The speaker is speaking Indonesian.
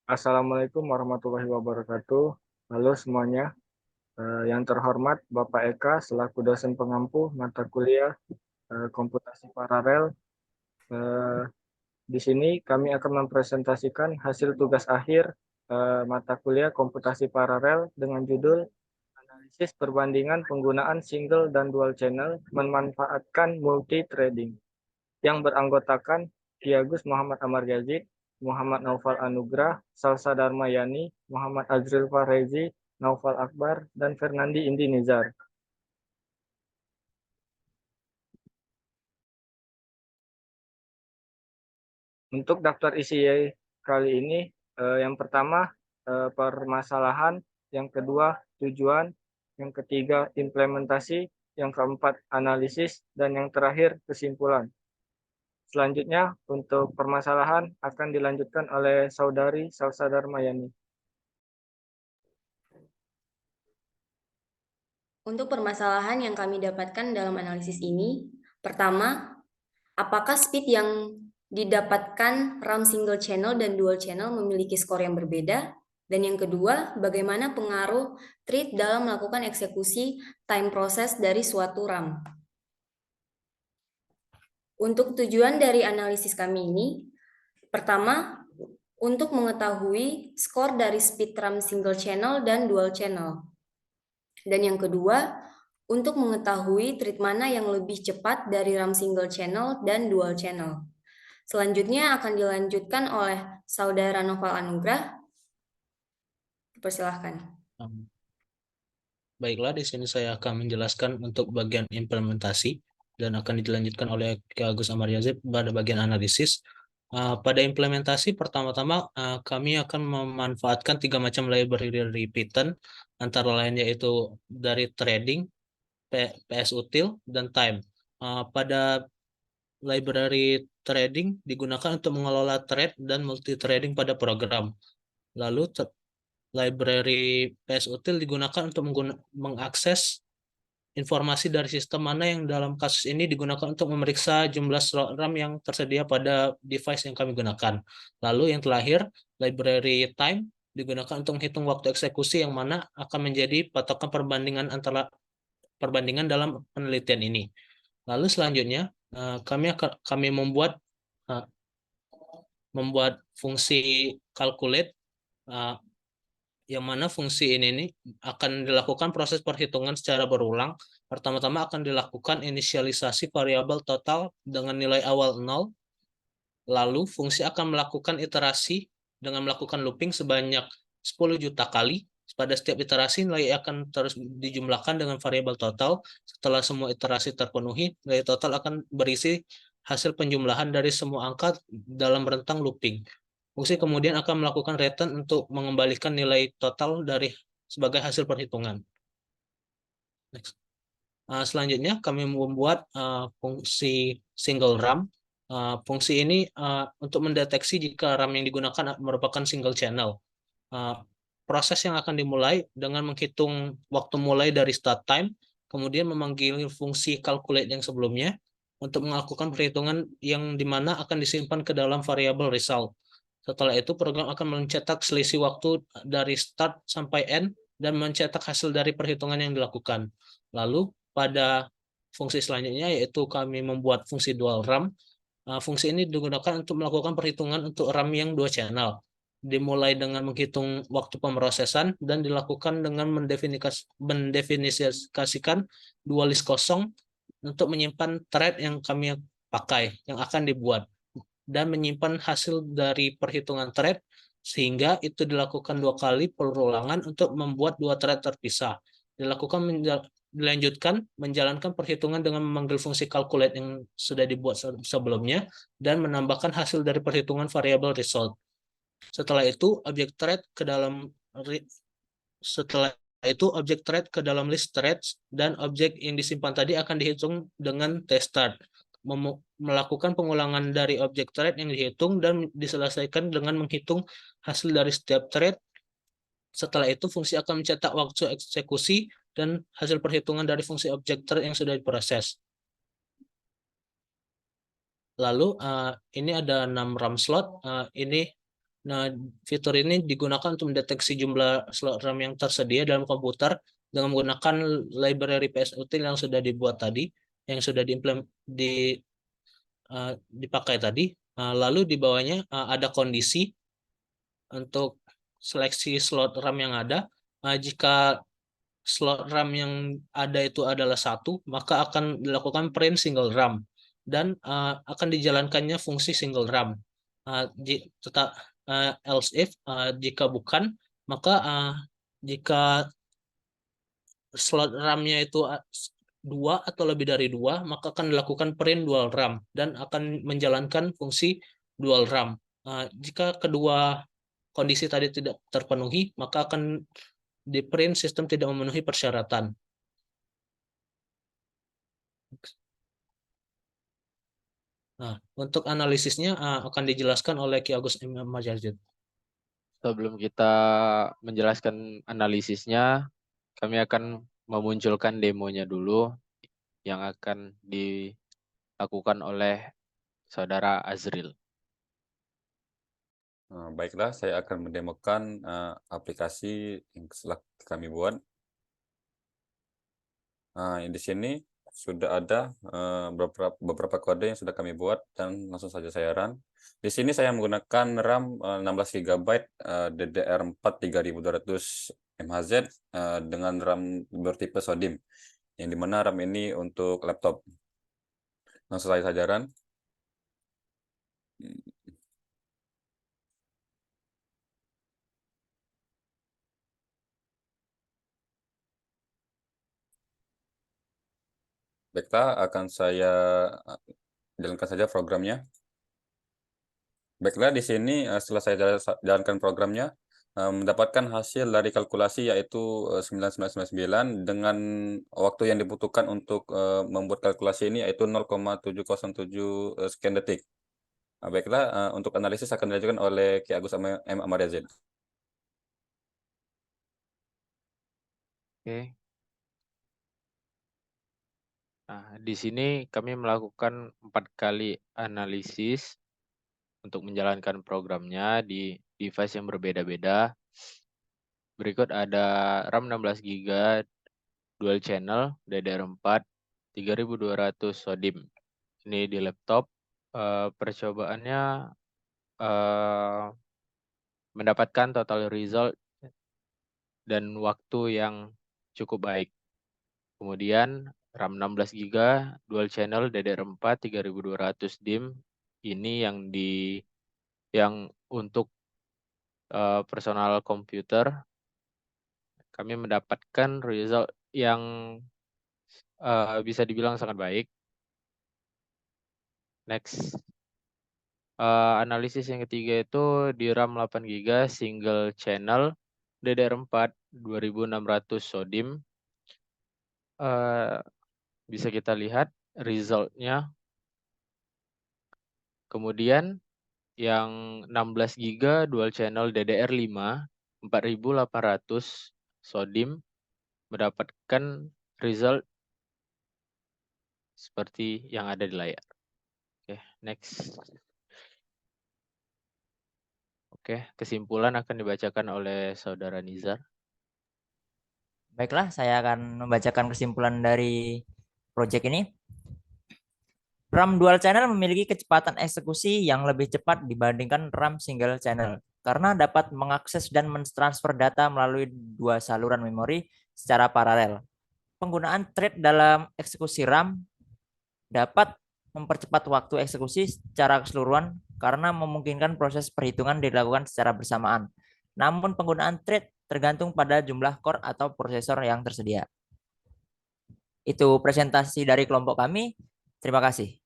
Assalamualaikum warahmatullahi wabarakatuh. Halo semuanya. Yang terhormat Bapak Eka selaku dosen pengampu mata kuliah komputasi paralel. Eh, di sini kami akan mempresentasikan hasil tugas akhir mata kuliah komputasi paralel dengan judul Analisis Perbandingan Penggunaan Single dan Dual Channel Memanfaatkan Multi-Threading yang beranggotakan Ki Agus Muhammad Amar Yazid, Muhammad Naufal Anugrah, Salsa Darmayani, Muhammad Azril Farezi, Naufal Akbar, dan Fernandi Indi Nizar. Untuk daftar isi kali ini, yang pertama permasalahan, yang kedua tujuan, yang ketiga implementasi, yang keempat analisis, dan yang terakhir kesimpulan. Selanjutnya, untuk permasalahan akan dilanjutkan oleh Saudari Salsa Darmayani. Untuk permasalahan yang kami dapatkan dalam analisis ini, pertama, apakah speed yang didapatkan RAM single channel dan dual channel memiliki skor yang berbeda? Dan yang kedua, bagaimana pengaruh thread dalam melakukan eksekusi time process dari suatu RAM? Untuk tujuan dari analisis kami ini, pertama, untuk mengetahui skor dari speed RAM single channel dan dual channel. Dan yang kedua, untuk mengetahui thread mana yang lebih cepat dari RAM single channel dan dual channel. Selanjutnya akan dilanjutkan oleh Saudara Noval Anugrah. Persilahkan. Baiklah, di sini saya akan menjelaskan untuk bagian implementasi dan akan dilanjutkan oleh Ki Agus Amar Yazid pada bagian analisis. Pada implementasi pertama-tama kami akan memanfaatkan 3 macam library dari Python, antara lain yaitu dari threading, PS util, dan time. Pada library threading digunakan untuk mengelola thread dan multi-threading pada program. Lalu library PS util digunakan untuk mengakses informasi dari sistem mana yang dalam kasus ini digunakan untuk memeriksa jumlah slot RAM yang tersedia pada device yang kami gunakan. Lalu yang terakhir, library time digunakan untuk menghitung waktu eksekusi yang mana akan menjadi patokan perbandingan dalam penelitian ini. Lalu selanjutnya kami membuat fungsi calculate, yang mana fungsi ini akan dilakukan proses perhitungan secara berulang. Pertama-tama akan dilakukan inisialisasi variabel total dengan nilai awal 0. Lalu fungsi akan melakukan iterasi dengan melakukan looping sebanyak 10 juta kali. Pada setiap iterasi nilai akan terus dijumlahkan dengan variabel total. Setelah semua iterasi terpenuhi, nilai total akan berisi hasil penjumlahan dari semua angka dalam rentang looping. Fungsi kemudian akan melakukan return untuk mengembalikan nilai total dari sebagai hasil perhitungan. Next. Selanjutnya kami membuat fungsi single RAM. Fungsi ini untuk mendeteksi jika RAM yang digunakan merupakan single channel. Proses yang akan dimulai dengan menghitung waktu mulai dari start time, kemudian memanggil fungsi calculate yang sebelumnya untuk melakukan perhitungan yang dimana akan disimpan ke dalam variabel result. Setelah itu, program akan mencetak selisih waktu dari start sampai end dan mencetak hasil dari perhitungan yang dilakukan. Lalu, pada fungsi selanjutnya, yaitu kami membuat fungsi dual RAM. Fungsi ini digunakan untuk melakukan perhitungan untuk RAM yang 2 channel. Dimulai dengan menghitung waktu pemrosesan dan dilakukan dengan mendefinisikan dua list kosong untuk menyimpan thread yang kami pakai, yang akan dibuat, dan menyimpan hasil dari perhitungan thread, sehingga itu dilakukan 2 kali perulangan untuk membuat 2 thread terpisah. Dilanjutkan menjalankan perhitungan dengan memanggil fungsi calculate yang sudah dibuat sebelumnya dan menambahkan hasil dari perhitungan variabel result. Setelah itu objek thread ke dalam list threads dan objek yang disimpan tadi akan dihitung dengan teststart. Melakukan pengulangan dari objek thread yang dihitung dan diselesaikan dengan menghitung hasil dari setiap thread. Setelah itu fungsi akan mencetak waktu eksekusi dan hasil perhitungan dari fungsi objek thread yang sudah diproses. Lalu ini ada 6 RAM slot. Ini Nah, fitur ini digunakan untuk mendeteksi jumlah slot RAM yang tersedia dalam komputer dengan menggunakan library PSUtil yang sudah dibuat tadi, yang sudah dipakai tadi. Lalu di bawahnya ada kondisi untuk seleksi slot RAM yang ada. Jika slot RAM yang ada itu adalah 1, maka akan dilakukan print single RAM dan akan dijalankannya fungsi single RAM. Tetap else if jika bukan, maka jika slot RAM-nya itu 2 atau lebih dari 2, maka akan dilakukan print dual RAM dan akan menjalankan fungsi dual RAM. Jika kedua kondisi tadi tidak terpenuhi, maka akan di print sistem tidak memenuhi persyaratan. Nah, untuk analisisnya akan dijelaskan oleh Ki Agus M. Majazid. Sebelum kita menjelaskan analisisnya, kami akan memunculkan demonya dulu yang akan dilakukan oleh Saudara Azril. Baiklah, saya akan mendemokan aplikasi yang telah kami buat. Di sini sudah ada beberapa kode yang sudah kami buat dan langsung saja saya run. Di sini saya menggunakan RAM 16 GB DDR4 3200 MHz dengan RAM bertipe SODIMM, yang dimana RAM ini untuk laptop. Langsung saja run. Baiklah, akan saya jalankan saja programnya. Baiklah, di sini setelah saya jalankan programnya, mendapatkan hasil dari kalkulasi yaitu 9999 dengan waktu yang dibutuhkan untuk membuat kalkulasi ini yaitu 0,707 sekian detik. Baiklah, untuk analisis akan dilakukan oleh Ki Agus M. Amariazid. Oke. Nah, di sini kami melakukan 4 kali analisis untuk menjalankan programnya di device yang berbeda-beda. Berikut ada RAM 16 GB dual channel DDR4 3200 SODIMM. Ini di laptop. Percobaannya mendapatkan total result dan waktu yang cukup baik. Kemudian RAM 16 GB dual channel DDR4 3200 DIMM ini yang untuk personal komputer kami mendapatkan result yang bisa dibilang sangat baik. Next. Analisis yang ketiga itu di RAM 8 GB single channel DDR4 2600 SODIMM. Bisa kita lihat resultnya. Kemudian yang 16 GB dual channel DDR5 4800 SODIMM mendapatkan result seperti yang ada di layar. Oke, next. Oke, kesimpulan akan dibacakan oleh Saudara Nizar. Baiklah, saya akan membacakan kesimpulan dari proyek ini. RAM dual channel memiliki kecepatan eksekusi yang lebih cepat dibandingkan RAM single channel karena dapat mengakses dan mentransfer data melalui 2 saluran memori secara paralel. Penggunaan thread dalam eksekusi RAM dapat mempercepat waktu eksekusi secara keseluruhan karena memungkinkan proses perhitungan dilakukan secara bersamaan. Namun penggunaan thread tergantung pada jumlah core atau prosesor yang tersedia. Itu presentasi dari kelompok kami. Terima kasih.